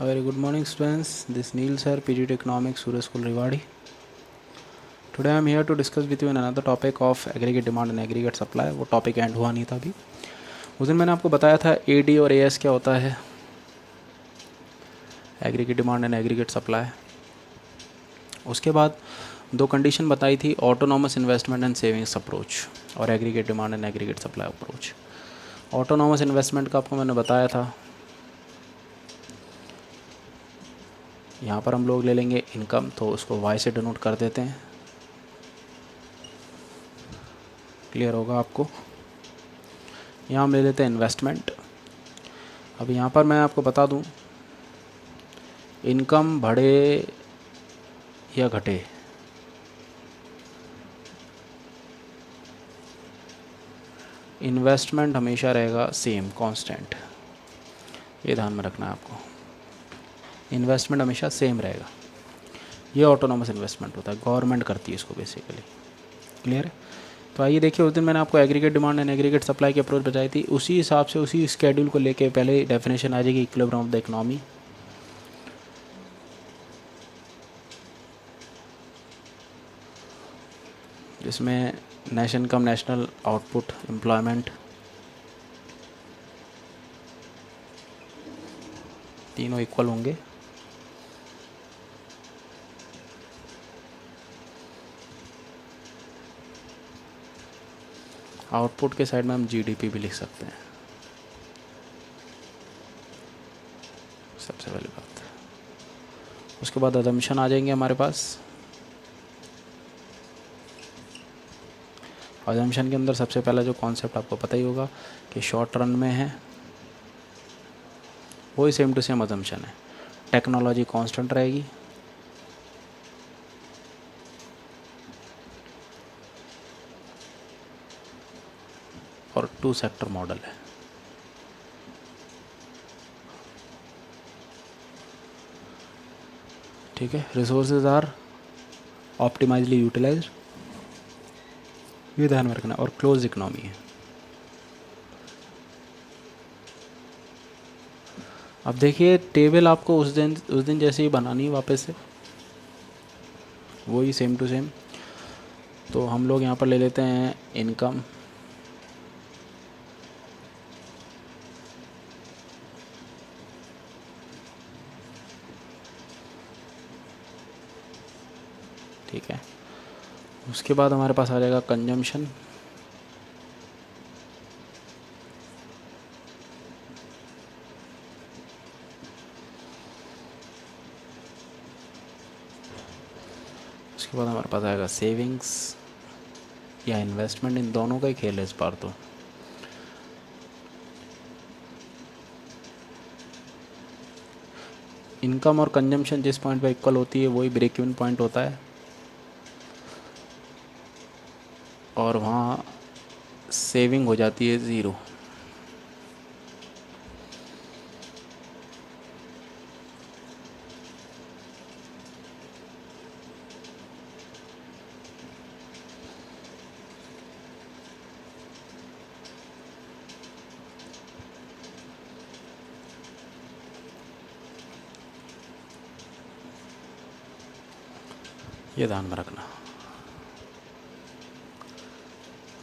A very good morning, students. This is Neil sir, PGT Economics, Surya School, Rewari. Today I am here to discuss with you another topic of aggregate demand and aggregate supply. वो topic and हुआ नहीं था अभी. उस दिन मैंने आपको बताया था AD और AS क्या होता है, aggregate demand and aggregate supply. उसके बाद दो कंडीशन बताई थी, autonomous investment and savings approach और aggregate demand and aggregate supply approach. Autonomous investment का आपको मैंने बताया था, यहाँ पर हम लोग ले लेंगे इनकम, तो उसको वाई से डिनोट कर देते हैं. क्लियर होगा आपको. यहाँ हम ले लेते हैं इन्वेस्टमेंट. अब यहाँ पर मैं आपको बता दूँ, इनकम बढ़े या घटे, इन्वेस्टमेंट हमेशा रहेगा सेम कांस्टेंट. ये ध्यान में रखना है आपको, इन्वेस्टमेंट हमेशा सेम रहेगा. ये ऑटोनॉमस इन्वेस्टमेंट होता है, गवर्नमेंट करती है इसको बेसिकली. क्लियर है. तो आइए देखिए, उस दिन मैंने आपको aggregate demand and aggregate supply की अप्रोच बताई थी. उसी हिसाब से उसी स्केड्यूल को लेके पहले डेफिनेशन आ जाएगी इक्विलिब्रियम ऑफ द इकोनॉमी. जिसमें national income, national output, employment, तीनों इक्वल होंगे. आउटपुट के साइड में हम जीडीपी भी लिख सकते हैं. सबसे पहली बात. उसके बाद अजम्पशन आ जाएंगे हमारे पास. अजम्पशन के अंदर सबसे पहला जो कॉन्सेप्ट आपको पता ही होगा कि शॉर्ट रन में है, वही सेम टू सेम अजम्पशन है. टेक्नोलॉजी कांस्टेंट रहेगी, और टू सेक्टर मॉडल है. ठीक है. रिसोर्सेज आर ऑप्टिमाइजली यूटिलाइज्ड, ये ध्यान में रखना. और क्लोज इकोनॉमी है. अब देखिए, टेबल आपको उस दिन जैसे ही बनानी है वापस से, वही सेम टू सेम. तो हम लोग यहाँ पर ले लेते हैं इनकम, ठीक है. उसके बाद हमारे पास आ जाएगा कंजम्पशन, उसके बाद हमारे पास आएगा सेविंग्स या इन्वेस्टमेंट. इन दोनों का ही खेल है इस बार तो. इनकम और कंजम्पशन जिस पॉइंट पे इक्वल होती है वही ब्रेक इवन पॉइंट होता है, और वहाँ सेविंग हो जाती है ज़ीरो. ये ध्यान में रखना.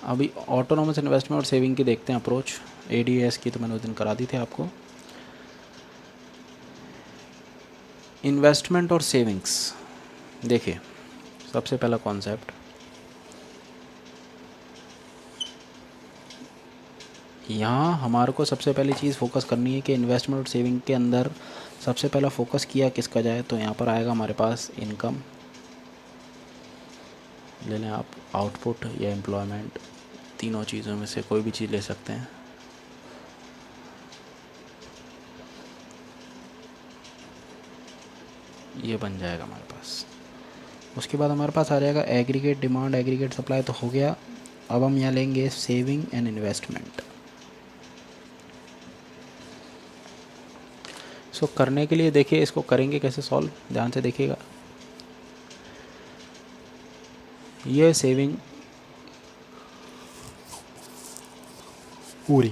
अभी ऑटोनॉमस इन्वेस्टमेंट और सेविंग की देखते हैं अप्रोच. एडीएस की तो मैंने उस दिन करा दी थी आपको. इन्वेस्टमेंट और सेविंग्स देखिए, सबसे पहला कॉन्सेप्ट, यहाँ हमारे को सबसे पहली चीज़ फोकस करनी है कि इन्वेस्टमेंट और सेविंग के अंदर सबसे पहला फोकस किया किसका जाए. तो यहाँ पर आएगा हमारे पास इनकम, ले लें आप, आउटपुट या एम्प्लॉयमेंट, तीनों चीज़ों में से कोई भी चीज़ ले सकते हैं. ये बन जाएगा हमारे पास. उसके बाद हमारे पास आ जाएगा एग्रीगेट डिमांड, एग्रीगेट सप्लाई तो हो गया. अब हम यहाँ लेंगे सेविंग एंड इन्वेस्टमेंट. इसको करने के लिए देखिए, इसको करेंगे कैसे सॉल्व, ध्यान से देखिएगा. ये सेविंग पूरी.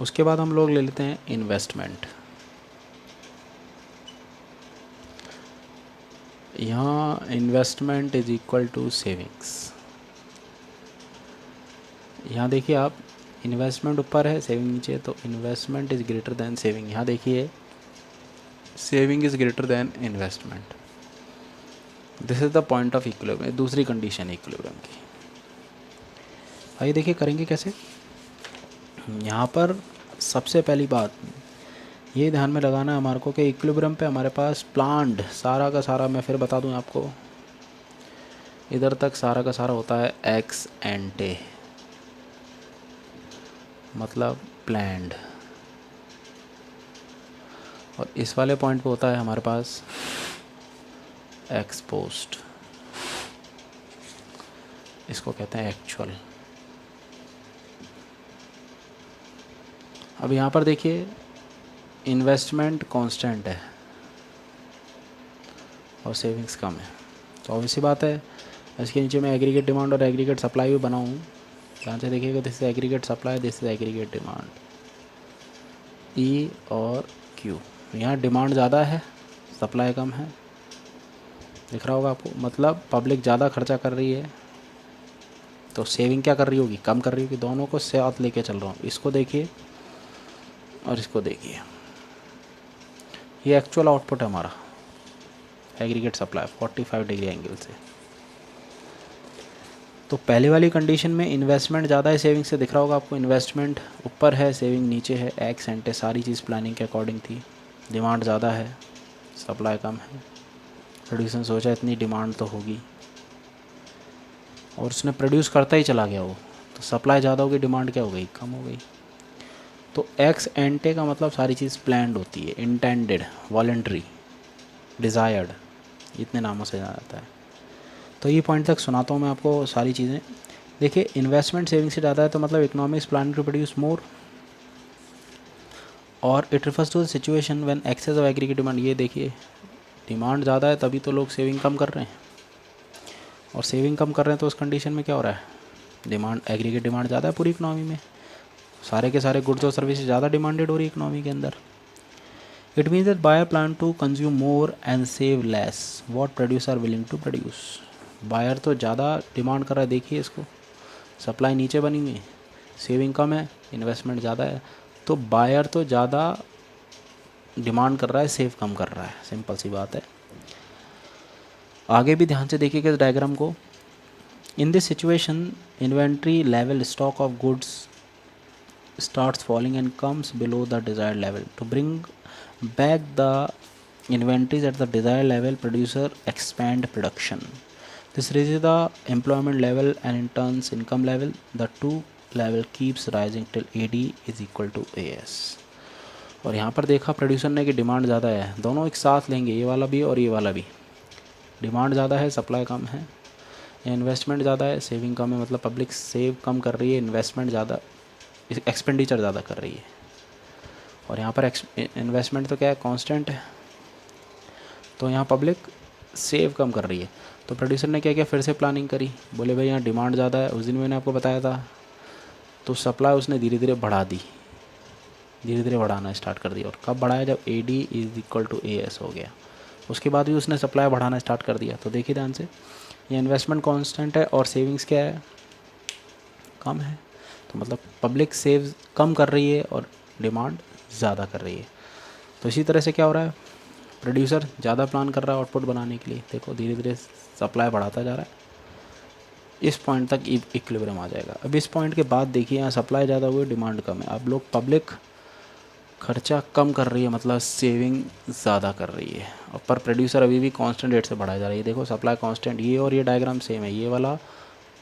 उसके बाद हम लोग ले लेते हैं इन्वेस्टमेंट. यहाँ investment is equal to savings. यहाँ देखिए आप, इन्वेस्टमेंट ऊपर है, सेविंग नीचे, तो investment is greater than saving. यहाँ देखिए saving is greater than investment. This is the point of equilibrium, दूसरी कंडीशन इक्विलिब्रियम की। आइए देखिए करेंगे कैसे। यहाँ पर सबसे पहली बात ये ध्यान में लगाना है हमारे को कि इक्विलिब्रियम पे हमारे पास प्लान्ड सारा का सारा, मैं फिर बता दूँ आपको, इधर तक सारा का सारा होता है एक्स एंटे, मतलब प्लैंड, और इस वाले पॉइंट पे होता है हमारे पास एक्स पोस्ट, इसको कहते हैं एक्चुअल। अब यहाँ पर देखिए इन्वेस्टमेंट कांस्टेंट है और सेविंग्स कम है, तो ऑब्वियस सी बात है इसके नीचे मैं एग्रीगेट डिमांड और एग्रीगेट सप्लाई भी बनाऊँ। ध्यान से देखिएगा, this is aggregate supply, this is aggregate demand, E और क्यू। यहाँ डिमांड ज़्यादा है, सप्लाई कम है, दिख रहा होगा आपको, मतलब पब्लिक ज़्यादा खर्चा कर रही है तो सेविंग क्या कर रही होगी, कम कर रही होगी। दोनों को साथ लेके चल रहा हूँ, इसको देखिए और इसको देखिए, ये एक्चुअल आउटपुट है हमारा एग्रीगेट सप्लाई 45 डिग्री एंगल से। तो पहले वाली कंडीशन में इन्वेस्टमेंट ज़्यादा है सेविंग से, दिख रहा होगा आपको, इन्वेस्टमेंट ऊपर है सेविंग नीचे है, एक्स एंटे, सारी चीज़ प्लानिंग के अकॉर्डिंग थी। डिमांड ज़्यादा है सप्लाई कम है, प्रोड्यूसर सोचा इतनी डिमांड तो होगी और उसने प्रोड्यूस करता ही चला गया वो, तो सप्लाई ज़्यादा होगी, डिमांड क्या हो गई, कम हो गई। तो एक्स एंटे का मतलब सारी चीज़ प्लान्ड होती है, इंटेंडेड, वॉलेंट्री, डिज़ायर्ड, इतने नामों से जाना जाता है। तो ये पॉइंट तक सुनाता हूँ मैं आपको सारी चीज़ें। देखिए इन्वेस्टमेंट सेविंग से ज़्यादा है तो मतलब economics plan to produce more, और it refers to the situation when excess of aggregate demand. ये देखिए डिमांड ज़्यादा है तभी तो लोग सेविंग कम कर रहे हैं, और सेविंग कम कर रहे हैं तो उस कंडीशन में क्या हो रहा है, डिमांड, एग्रीगेट डिमांड ज़्यादा है पूरी इकोनॉमी में, सारे के सारे गुड्स और सर्विसेज ज़्यादा डिमांडेड हो रही है इकोनॉमी के अंदर। It means that buyer plan to consume more and save less what producer willing to produce. Buyer तो ज़्यादा डिमांड कर रहा है, देखिए इसको, सप्लाई नीचे बनी हुई है, सेविंग कम है, इन्वेस्टमेंट ज़्यादा है, तो बायर तो ज़्यादा डिमांड कर रहा है, सेव कम कर रहा है, सिंपल सी बात है। आगे भी ध्यान से देखिएगा इस डायग्राम को। In this situation inventory level, stock of goods starts falling and comes below the desired level. To bring back the inventories at the desired level, producer expand production. This raises the employment level and in turn income level. The two level keeps rising till AD is equal to AS. और यहाँ पर देखा producer ने कि demand ज़्यादा है, दोनों एक साथ लेंगे, ये वाला भी और ये वाला भी। डिमांड ज़्यादा है, सप्लाई कम है, इन्वेस्टमेंट ज़्यादा है, सेविंग कम है, मतलब पब्लिक सेव कम कर रही है, इन्वेस्टमेंट ज़्यादा, एक्सपेंडिचर ज़्यादा कर रही है। और यहाँ पर इन्वेस्टमेंट तो क्या है, कांस्टेंट है, तो यहाँ पब्लिक सेव कम कर रही है। तो प्रोड्यूसर ने क्या किया, फिर से प्लानिंग करी, बोले भाई यहाँ डिमांड ज़्यादा है, उस दिन मैंने आपको बताया था, तो सप्लाई उसने धीरे धीरे बढ़ा दी, धीरे धीरे बढ़ाना स्टार्ट कर दिया। और कब बढ़ाया, जब AD is equal to AS हो गया, उसके बाद भी उसने सप्लाई बढ़ाना स्टार्ट कर दिया। तो देखिए ध्यान से, ये इन्वेस्टमेंट कांस्टेंट है और सेविंग्स क्या है, कम है, तो मतलब पब्लिक सेव कम कर रही है और डिमांड ज़्यादा कर रही है। तो इसी तरह से क्या हो रहा है, प्रोड्यूसर ज़्यादा प्लान कर रहा है आउटपुट बनाने के लिए, देखो धीरे धीरे सप्लाई बढ़ाता जा रहा है, इस पॉइंट तक इक्विलिब्रियम आ जाएगा। अब इस पॉइंट के बाद देखिए यहाँ सप्लाई ज़्यादा हुई, डिमांड कम है, अब लोग पब्लिक खर्चा कम कर रही है, मतलब सेविंग ज़्यादा कर रही है, और पर प्रोड्यूसर अभी भी कांस्टेंट रेट से बढ़ाया जा रहा है। देखो सप्लाई कांस्टेंट, ये और ये डायग्राम सेम है, ये वाला,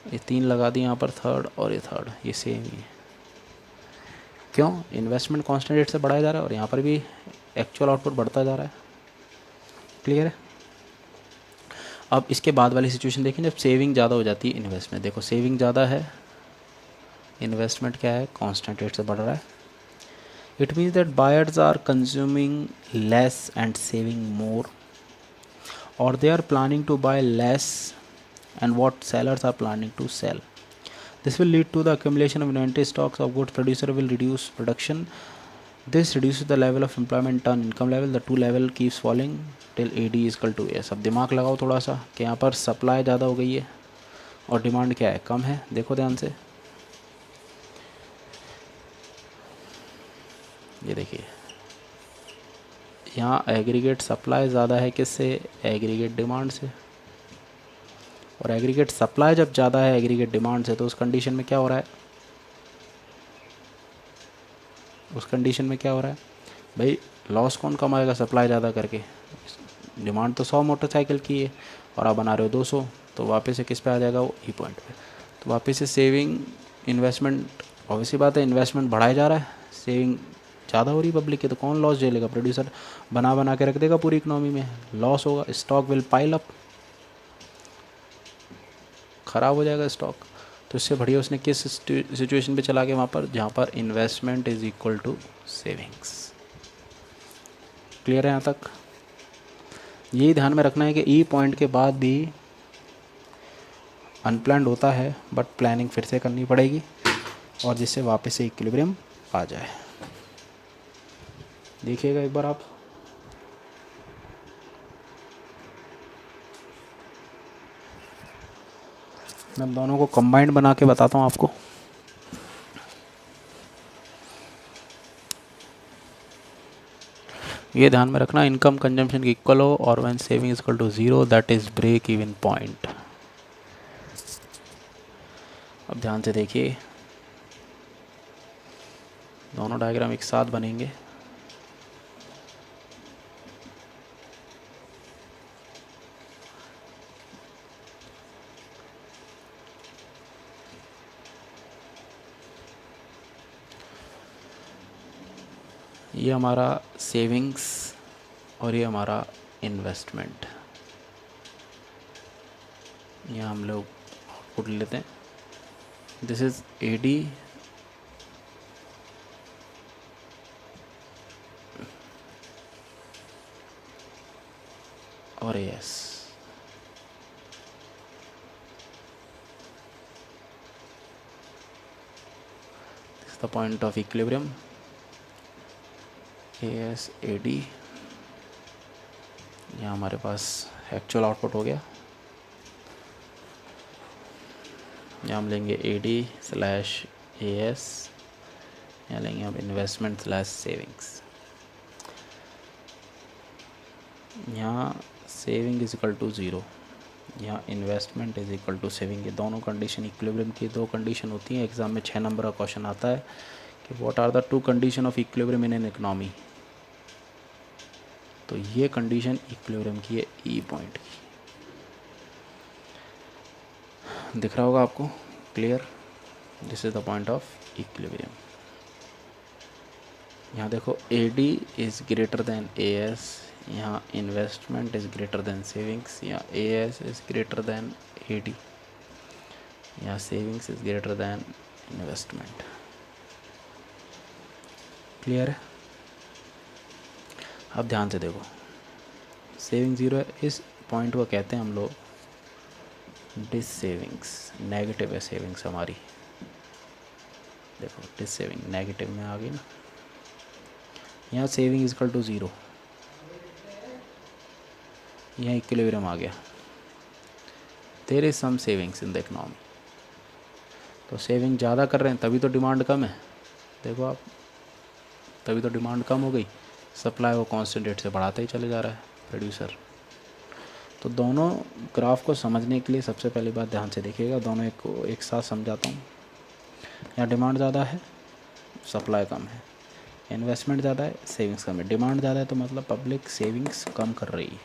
ये 3 लगा दी यहाँ पर, थर्ड और ये थर्ड, ये सेम ही है। क्यों, इन्वेस्टमेंट कांस्टेंट रेट से बढ़ाया जा रहा है और यहाँ पर भी एक्चुअल आउटपुट बढ़ता जा रहा है। क्लियर है। अब इसके बाद वाली सिचुएशन देखिए, जब सेविंग ज़्यादा हो जाती है इन्वेस्टमेंट, देखो सेविंग ज़्यादा है, इन्वेस्टमेंट क्या है, कांस्टेंट रेट से बढ़ रहा है। It means that buyers are consuming less and saving more, और they are planning to buy less and what sellers are planning to sell. This will lead to the accumulation of inventory stocks of goods. Producer will reduce production this reduce the level of employment turn income level, the two level keeps falling till AD is equal to AS। अब दिमाग लगाओ थोड़ा सा कि यहाँ पर supply ज़्यादा हो गई है और डिमांड क्या है, कम है। देखो ध्यान से, ये देखिए यहाँ एग्रीगेट सप्लाई ज़्यादा है किससे, एग्रीगेट डिमांड से। और एग्रीगेट सप्लाई जब ज़्यादा है एग्रीगेट डिमांड से, तो उस कंडीशन में क्या हो रहा है, उस कंडीशन में क्या हो रहा है भाई, लॉस कौन कमाएगा सप्लाई ज़्यादा करके। डिमांड तो 100 मोटरसाइकिल की है और आप बना रहे हो 200, तो वापस से किस पे आ जाएगा, वो ई पॉइंट पे। तो वापस से सेविंग इन्वेस्टमेंट, ऑब्वियसली बात है इन्वेस्टमेंट बढ़ाया जा रहा है, सेविंग ज़्यादा हो रही पब्लिक की, तो कौन लॉस झेलेगा, प्रोड्यूसर बना बना के रख देगा पूरी इकोनॉमी में, लॉस होगा, स्टॉक विल पाइल अप, ख़राब हो जाएगा स्टॉक। तो इससे बढ़िया उसने किस सिचुएशन पे चला गया, वहाँ पर जहाँ पर investment is equal to savings. Clear है यहाँ तक। यही ध्यान में रखना है कि ई पॉइंट के बाद भी अनप्लान्ड होता है, बट प्लानिंग फिर से करनी पड़ेगी और जिससे वापस से इक्विलिब्रियम आ जाए। देखिएगा एक बार आप, मैं दोनों को कंबाइंड बना के बताता हूँ आपको। ये ध्यान में रखना, इनकम कंजम्पशन की इक्वल हो और when saving is equal to 0 that is break even point. अब ध्यान से देखिए, दोनों डायग्राम एक साथ बनेंगे। ये हमारा सेविंग्स और ये हमारा इन्वेस्टमेंट। यहाँ हम लोग आउटपुट लेते हैं, दिस इज AD और AS। This is the point of equilibrium, AS AD। यहाँ हमारे पास एक्चुअल आउटपुट हो गया। यहाँ हम लेंगे AD/AS, यहाँ लेंगे हम इन्वेस्टमेंट/सेविंग्स। यहाँ सेविंग इज इक्वल टू 0, यहाँ investment is equal to saving. ये दोनों कंडीशन इक्विलिब्रियम की दो कंडीशन होती हैं। एग्जाम में 6 नंबर का क्वेश्चन आता है कि what are the two condition of equilibrium in an economy. तो ये कंडीशन इक्विलिब्रियम की है, ई पॉइंट की। दिख रहा होगा आपको, clear. This is the point of equilibrium. यहाँ देखो AD is greater then AS, यहाँ investment is greater then savings, यहाँ AS is greater then AD, यहाँ savings is greater than investment. Clear है। अब ध्यान से देखो, सेविंग 0 है, इस पॉइंट को कहते हैं हम लोग डिस सेविंग्स, नेगेटिव है सेविंग्स हमारी। देखो डिस सेविंग नेगेटिव में आ गई ना। यहाँ सेविंग इज इक्वल टू 0, यहाँ इक्विलिब्रियम आ गया। There is some savings in the economy, तो सेविंग ज़्यादा कर रहे हैं तभी तो डिमांड कम है। देखो आप, तभी तो डिमांड कम हो गई, सप्लाई वो कांस्टेंट रेट से बढ़ाते ही चले जा रहा है प्रोड्यूसर। तो दोनों ग्राफ को समझने के लिए सबसे पहली बात ध्यान से देखिएगा, दोनों को एक साथ समझाता हूँ। यहाँ डिमांड ज़्यादा है, सप्लाई कम है, इन्वेस्टमेंट ज़्यादा है, सेविंग्स कम है। डिमांड ज़्यादा है तो मतलब पब्लिक सेविंग्स कम कर रही है।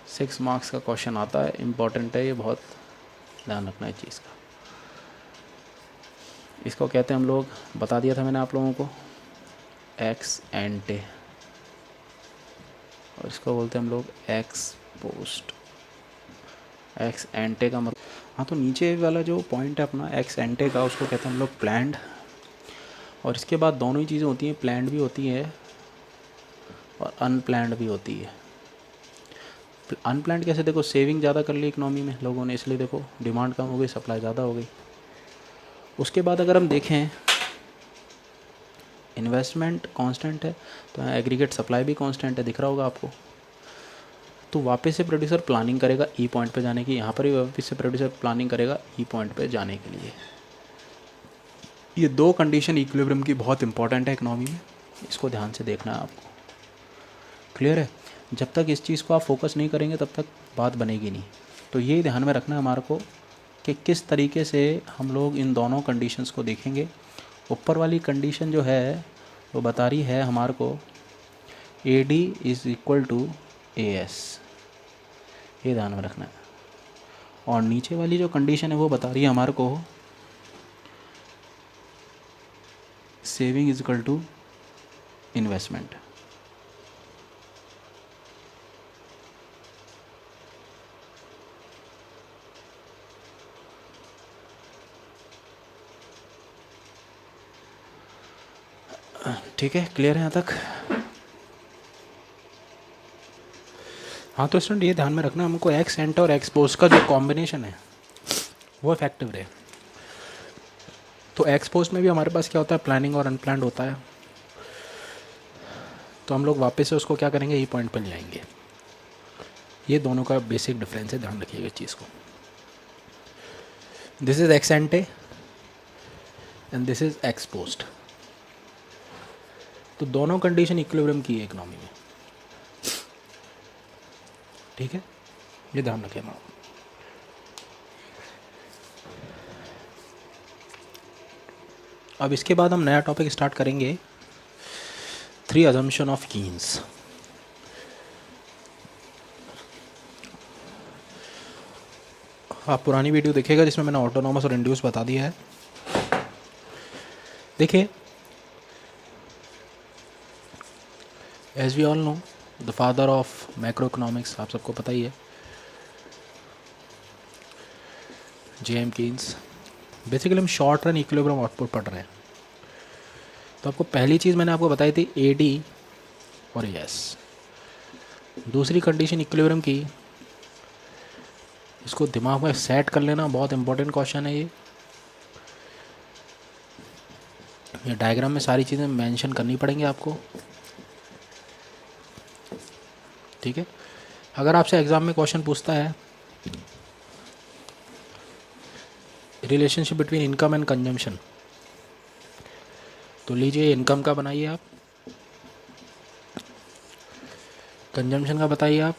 6 मार्क्स का क्वेश्चन आता है, इम्पॉर्टेंट है ये, बहुत ध्यान रखना है चीज़ का। इसको कहते हैं हम लोग, बता दिया था मैंने आप लोगों को, एक्स एंटे, और इसको बोलते हैं हम लोग एक्स पोस्ट। एक्स एंटे का मतलब, हाँ, तो नीचे वाला जो पॉइंट है अपना एक्स एंटे का, उसको कहते हैं हम लोग प्लान्ड। और इसके बाद दोनों ही चीज़ें होती हैं, प्लान्ड भी होती है और अनप्लान्ड भी होती है। अनप्लान्ड कैसे, देखो सेविंग ज़्यादा कर ली इकोनॉमी में लोगों ने, इसलिए देखो डिमांड कम हो गई, सप्लाई ज़्यादा हो गई। उसके बाद अगर हम देखें इन्वेस्टमेंट कांस्टेंट है तो एग्रीगेट सप्लाई भी कांस्टेंट है, दिख रहा होगा आपको। तो वापस से प्रोड्यूसर प्लानिंग करेगा ई पॉइंट पे जाने की, यहाँ पर भी वापस से प्रोड्यूसर प्लानिंग करेगा ई पॉइंट पे जाने के लिए। ये दो कंडीशन इक्विलिब्रियम की बहुत इंपॉर्टेंट है इकोनॉमी में, इसको ध्यान से देखना है आपको। क्लियर है? जब तक इस चीज़ को आप फोकस नहीं करेंगे तब तक बात बनेगी नहीं। तो ये ध्यान में रखना है हमारे को कि किस तरीके से हम लोग इन दोनों कंडीशंस को देखेंगे। ऊपर वाली कंडीशन जो है वो बता रही है हमारे को AD is equal to AS, ये ध्यान में रखना है। और नीचे वाली जो कंडीशन है वो बता रही है हमारे को saving is equal to investment. ठीक है, क्लियर है यहाँ तक? हाँ, तो स्टूडेंट ये ध्यान में रखना हमको एक्स एंटर और एक्स पोस्ट का जो कॉम्बिनेशन है वो इफेक्टिव रहे। तो एक्स पोस्ट में भी हमारे पास क्या होता है, प्लानिंग और अनप्लान्ड होता है। तो हम लोग वापस से उसको क्या करेंगे, ई पॉइंट पर ले आएंगे। ये दोनों का बेसिक डिफरेंस है, ध्यान रखिएगा इस चीज़ को। This is x एंटे and this is x post. तो दोनों कंडीशन इक्विलिब्रियम की है इकोनॉमी में, ठीक है, ये ध्यान रखें। अब इसके बाद हम नया टॉपिक स्टार्ट करेंगे, 3 अजम्पशन ऑफ कीन्स। आप पुरानी वीडियो देखिएगा जिसमें मैंने ऑटोनॉमस और इंड्यूस बता दिया है। देखिए, as we all know the father of macroeconomics, आप सबको पता ही है, J.M. कीन्स। बेसिकली हम शॉर्ट रन इक्विलिब्रियम आउटपुट पढ़ रहे हैं। तो आपको पहली चीज़ मैंने आपको बताई थी AD और AS। दूसरी कंडीशन इक्विलिब्रियम की, इसको दिमाग में सेट कर लेना, बहुत इंपॉर्टेंट क्वेश्चन है ये डायग्राम में सारी चीज़ें मेंशन करनी पड़ेंगी आपको, ठीक है। अगर आपसे एग्ज़ाम में क्वेश्चन पूछता है relationship between income and consumption, तो लीजिए इनकम का बनाइए आप, कंजम्पशन का बताइए आप।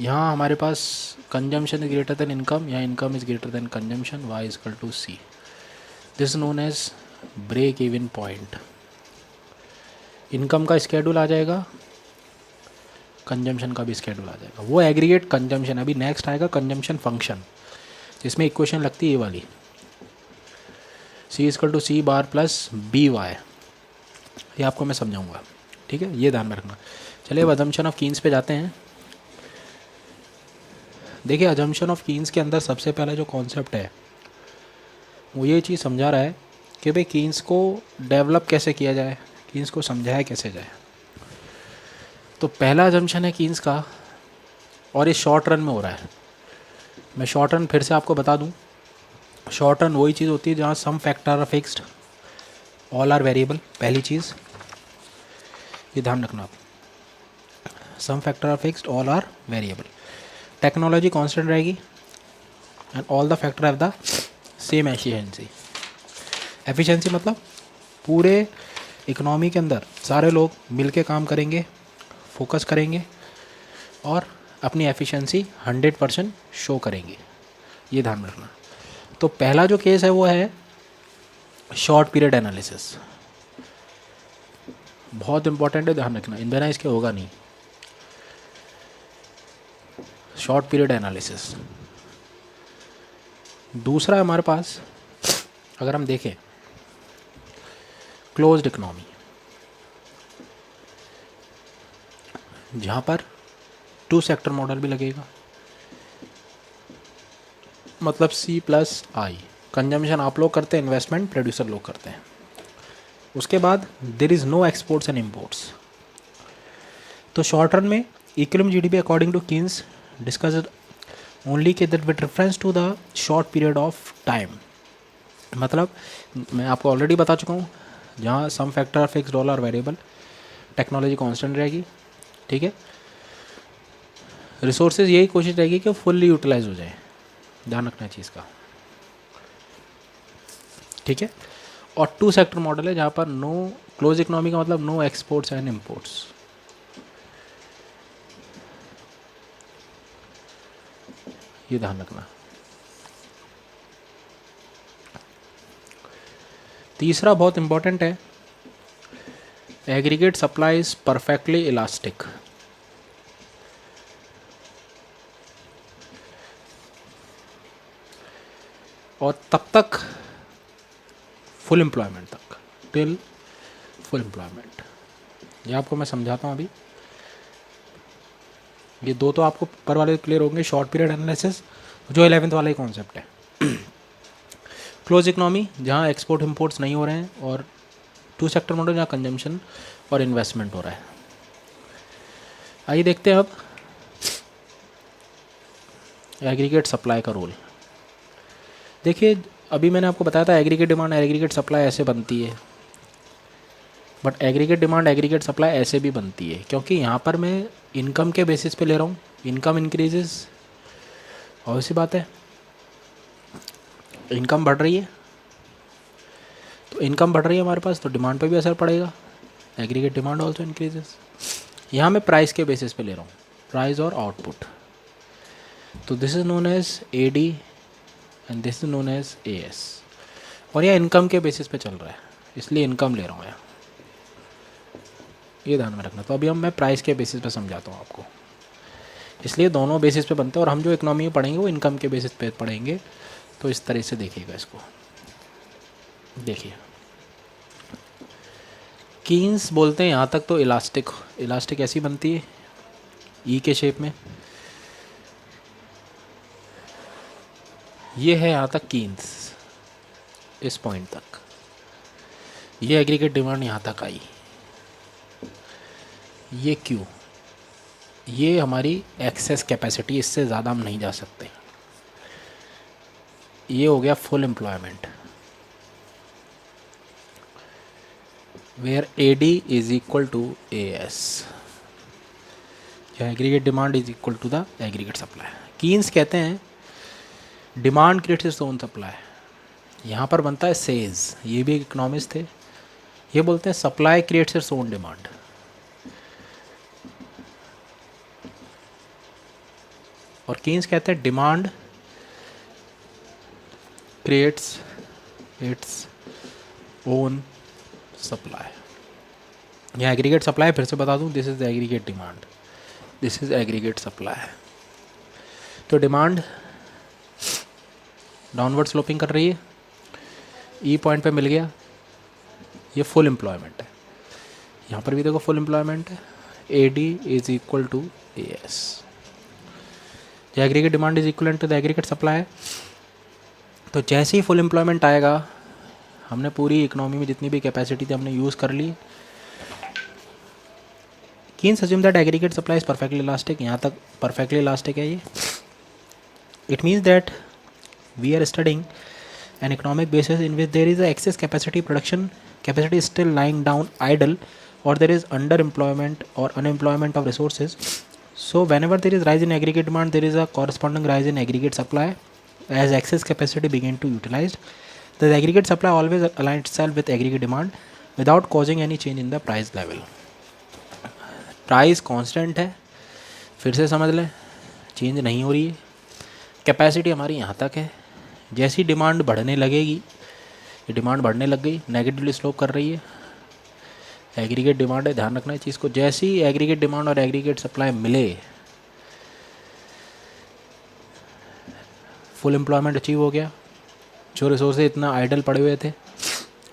यहाँ हमारे पास consumption is greater than income या income is greater than consumption, y is equal to C। This known as break even point. Income का स्केड्यूल आ जाएगा, कंजम्पशन का भी स्केड्यूल आ जाएगा, वो एग्रीगेट कंजम्पशन। अभी नेक्स्ट आएगा कंजम्पशन फंक्शन, जिसमें इक्वेशन लगती है ये वाली, C equal to C bar plus BY। ये आपको मैं समझाऊंगा, ठीक है, ये ध्यान में रखना। चलिए अब अजम्पशन ऑफ कीन्स पे जाते हैं। देखिए, अजम्पशन ऑफ कीन्स के अंदर सबसे पहला जो कॉन्सेप्ट है वो ये चीज़ समझा रहा है कि भाई कीन्स को डेवलप कैसे किया जाए, कीन्स को समझाया कैसे जाए। तो पहला अजम्पशन है कीन्स का, और ये शॉर्ट रन में हो रहा है। मैं शॉर्ट रन फिर से आपको बता दूं, शॉर्ट रन वही चीज़ होती है जहाँ some factor are fixed, all are variable. पहली चीज़ ये ध्यान रखना आप, some factor are fixed, all are variable. Technology constant रहेगी and all the factor have the same efficiency. Efficiency मतलब पूरे इकोनॉमी के अंदर सारे लोग मिलके काम करेंगे, फोकस करेंगे और अपनी एफिशिएंसी 100% शो करेंगे, ये ध्यान रखना। तो पहला जो केस है वो है शॉर्ट पीरियड एनालिसिस, बहुत इंपॉर्टेंट है, ध्यान रखना, इन बिना इसके होगा नहीं। Short period analysis. दूसरा हमारे पास अगर हम देखें क्लोज्ड इकोनॉमी, जहाँ पर 2 सेक्टर मॉडल भी लगेगा, मतलब C+I। कंजम्पशन आप लोग करते हैं, इन्वेस्टमेंट प्रोड्यूसर लोग करते हैं। उसके बाद there is no exports and imports. तो शॉर्ट रन में equilibrium GDP according to Keynes discussed only के that with reference to the short period of time. मतलब मैं आपको ऑलरेडी बता चुका हूँ, जहाँ some factor fix dollar variable, technology constant रहेगी, ठीक है। रिसोर्सेज यही कोशिश रहेगी कि फुल्ली यूटिलाइज हो जाए, ध्यान रखना है चीज़ का, ठीक है। और टू सेक्टर मॉडल है जहाँ पर नो क्लोज इकोनॉमी का मतलब नो एक्सपोर्ट्स एंड इम्पोर्ट्स। ये ध्यान रखना। तीसरा बहुत इंपॉर्टेंट है, aggregate supply is perfectly elastic. और तब तक फुल एम्प्लॉयमेंट तक, टिल फुल एम्प्लॉयमेंट। ये आपको मैं समझाता हूँ अभी। ये दो तो आपको पर वाले क्लियर होंगे, शॉर्ट पीरियड एनालिसिस जो 11th वाला ही कॉन्सेप्ट है। क्लोज इकोनॉमी जहाँ एक्सपोर्ट इम्पोर्ट्स नहीं हो रहे हैं, और टू सेक्टर मॉडल जहाँ कंजम्पशन और इन्वेस्टमेंट हो रहा है। आइए देखते हैं अब एग्रीगेट सप्लाई का रोल। देखिए अभी मैंने आपको बताया था एग्रीगेट डिमांड एग्रीगेट सप्लाई ऐसे बनती है, but aggregate demand aggregate supply ऐसे भी बनती है, क्योंकि यहाँ पर मैं इनकम के बेसिस पे ले रहा हूँ। इनकम इंक्रीजेस, और सी बात है इनकम बढ़ रही है, तो इनकम बढ़ रही है हमारे पास, तो डिमांड पे भी असर पड़ेगा, एग्रीगेट डिमांड ऑल्सो इंक्रीजेस। यहाँ मैं प्राइस के बेसिस पे ले रहा हूँ, प्राइस और आउटपुट। तो this is known as AD and this is known as AS। और यह इनकम के बेसिस पे चल रहा है, इसलिए इनकम ले रहा हूँ यहाँ, ये ध्यान में रखना। तो अभी मैं प्राइस के बेसिस पे समझाता हूँ आपको, इसलिए दोनों बेसिस पे बनते हैं। और हम जो इकोनॉमी में पढ़ेंगे वो इनकम के बेसिस पे पढ़ेंगे। तो इस तरह से देखिएगा इसको। देखिए कीन्स बोलते हैं यहाँ तक तो इलास्टिक, इलास्टिक ऐसी बनती है ई के शेप में। ये है यहाँ तक कीन्स, इस पॉइंट तक। ये एग्रीगेट डिमांड यहाँ तक आई, ये क्यों, ये हमारी एक्सेस कैपेसिटी, इससे ज़्यादा हम नहीं जा सकते। ये हो गया full employment, where AD is equal to AS, या aggregate demand is equal to the aggregate supply. Keynes कहते हैं demand creates its own supply. यहाँ पर बनता है सेज, ये भी इकोनॉमिस्ट थे, ये बोलते हैं supply creates its own demand. और कीन्स कहते हैं demand creates its own supply. यहाँ एग्रीगेट सप्लाई फिर से बता दूँ, this is aggregate demand, this is aggregate supply. तो डिमांड डाउनवर्ड स्लोपिंग कर रही है, ई पॉइंट पे मिल गया, ये फुल एम्प्लॉयमेंट है। यहाँ पर भी देखो फुल एम्प्लॉयमेंट है, AD is equal to AS। जो aggregate demand is equal to the aggregate supply. तो जैसे ही फुल एम्प्लॉयमेंट आएगा, हमने पूरी इकोनॉमी में जितनी भी कैपेसिटी थी हमने यूज़ कर ली। Keynes assume that aggregate supply is perfectly elastic, यहाँ तक परफेक्टली इलास्टिक है ये। It means that we are studying an economic basis in which there is a excess capacity, production capacity is still lying down idle, or there is underemployment or unemployment of resources. So whenever there is rise in aggregate demand, there is a corresponding rise in aggregate supply as excess capacity begin to utilized. The aggregate supply always aligns itself with aggregate demand without causing any change in the price level. Price constant है, फिर से समझ लें, change नहीं हो रही है। Capacity हमारी यहाँ तक है, जैसी डिमांड बढ़ने लगेगी, ये डिमांड बढ़ने लग गई, नेगेटिवली स्लोप कर रही है, एग्रीगेट डिमांड है, ध्यान रखना है चीज़ को। जैसी एग्रीगेट डिमांड और एग्रीगेट सप्लाई मिले, फुल एम्प्लॉयमेंट अचीव हो गया, जो रिसोर्स इतना आइडल पड़े हुए थे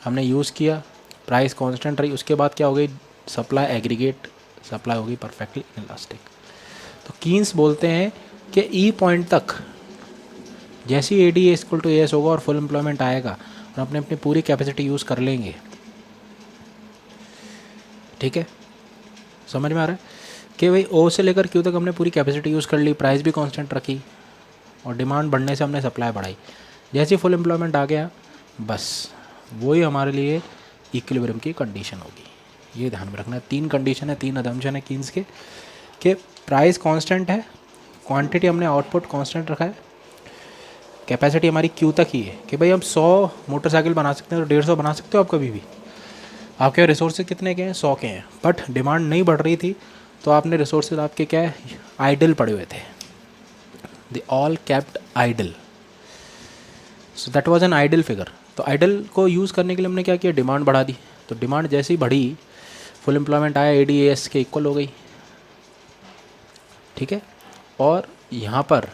हमने यूज़ किया, प्राइस कांस्टेंट रही, उसके बाद क्या हो गई, सप्लाई एग्रीगेट सप्लाई हो गई परफेक्टली इलास्टिक। तो कीन्स बोलते हैं कि ई पॉइंट तक जैसी AD इक्वल टू AS होगा और फुल एम्प्लॉयमेंट आएगा और अपने अपनी पूरी कैपेसिटी यूज़ कर लेंगे, ठीक है, समझ में आ रहा है कि भाई O से लेकर Q तक हमने पूरी कैपेसिटी यूज़ कर ली, प्राइस भी कांस्टेंट रखी और डिमांड बढ़ने से हमने सप्लाई बढ़ाई। जैसे फुल एम्प्लॉयमेंट आ गया, बस वही हमारे लिए इक्विलिब्रियम की कंडीशन होगी। ये ध्यान में रखना है। 3 कंडीशन है, 3 अजम्पशन है कीन्स के कि प्राइस कांस्टेंट है, क्वांटिटी हमने आउटपुट कांस्टेंट रखा है, कैपेसिटी हमारी क्यू तक ही है कि भाई हम 100 मोटरसाइकिल बना सकते हैं तो 150 बना सकते हो आप कभी भी। आपके रिसोर्सेज कितने के हैं? 100 के हैं, बट डिमांड नहीं बढ़ रही थी तो आपने रिसोर्सेज आपके क्या है, आइडल पड़े हुए थे, they all kept idle, so that was an idle figure. तो आइडल को यूज़ करने के लिए हमने क्या किया, डिमांड बढ़ा दी। तो डिमांड जैसे ही बढ़ी, फुल एम्प्लॉयमेंट आया, ADAS के इक्वल हो गई, ठीक है। और यहाँ पर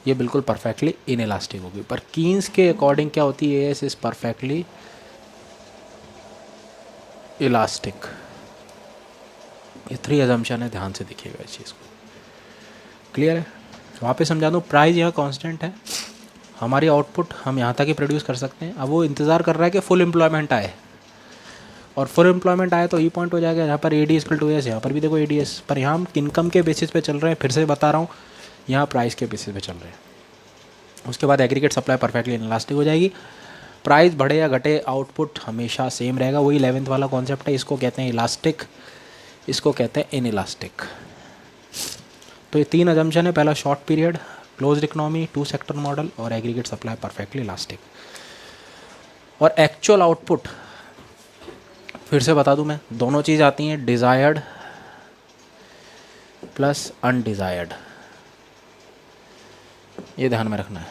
ये बिल्कुल परफेक्टली इनइलास्टिक होगी, पर कीन्स के अकॉर्डिंग क्या होती है, AS इज़ परफेक्टली इलास्टिक। ये 3 अजम्पशन है, ध्यान से देखिएगा इस चीज़ को। क्लियर है? वापस समझा दूँ, प्राइस यहाँ कांस्टेंट है, हमारी आउटपुट हम यहाँ तक ही प्रोड्यूस कर सकते हैं। अब वो इंतज़ार कर रहा है कि फुल एम्प्लॉयमेंट आए, और फुल एम्प्लॉयमेंट आए तो ई पॉइंट हो जाएगा। यहाँ पर AD=AS, यहाँ पर भी देखो ADS, पर यहाँ हम इनकम के बेसिस पे चल रहे हैं। फिर से बता रहा हूँ, यहाँ प्राइस के बेसिस पे चल रहे हैं। उसके बाद एग्रीगेट सप्लाई परफेक्टली इनइलास्टिक हो जाएगी। प्राइस बढ़े या घटे, आउटपुट हमेशा सेम रहेगा। वही 11th वाला कॉन्सेप्ट है। इसको कहते हैं इलास्टिक, इसको कहते हैं इनइलास्टिक। तो ये 3 अजम्पशन है। पहला short period, closed economy, 2 sector model, और एग्रीगेट सप्लाई परफेक्टली इलास्टिक। और एक्चुअल आउटपुट फिर से बता दूं मैं, दोनों चीज़ आती हैं, डिज़ायर्ड प्लस अनडिज़ायर्ड। ये ध्यान में रखना है,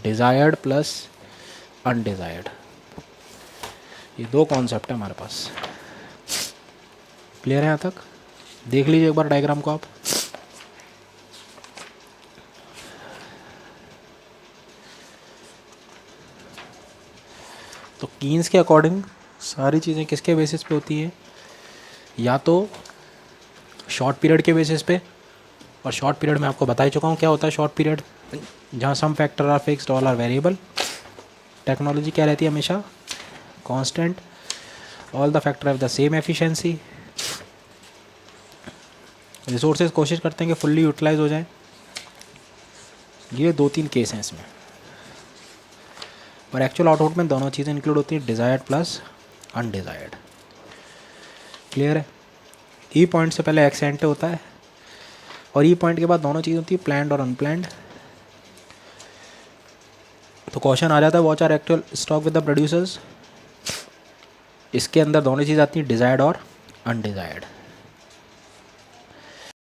डिज़ायर्ड प्लस अनडिज़ायर्ड, ये 2 कॉन्सेप्ट है हमारे पास। क्लियर है? यहाँ तक देख लीजिए एक बार डायग्राम को आप। तो कीन्स के अकॉर्डिंग सारी चीज़ें किसके बेसिस पे होती है, या तो शॉर्ट पीरियड के बेसिस पे, और शॉर्ट पीरियड में आपको बता ही चुका हूँ क्या होता है शॉर्ट पीरियड, जहाँ some factor are fixed all are variable. Technology क्या रहती है हमेशा, constant, all the factor have the same efficiency. Resources कोशिश करते हैं कि फुल्ली यूटिलाइज हो जाए। ये 2-3 केस हैं इसमें, और एक्चुअल आउटपुट में दोनों चीज़ें इंक्लूड होती हैं, डिज़ायर्ड प्लस अनडिज़ायर्ड। क्लियर है? ई पॉइंट से पहले एक्स एंटे होता है, और ई पॉइंट के बाद दोनों चीज़ें होती है, प्लान्ड और अनप्लान्ड। तो क्वेश्चन आ जाता है, watch are actual stock with the producers. इसके अंदर दोनों चीज़ आती हैं, डिज़ायर्ड और अनडिज़ायर्ड।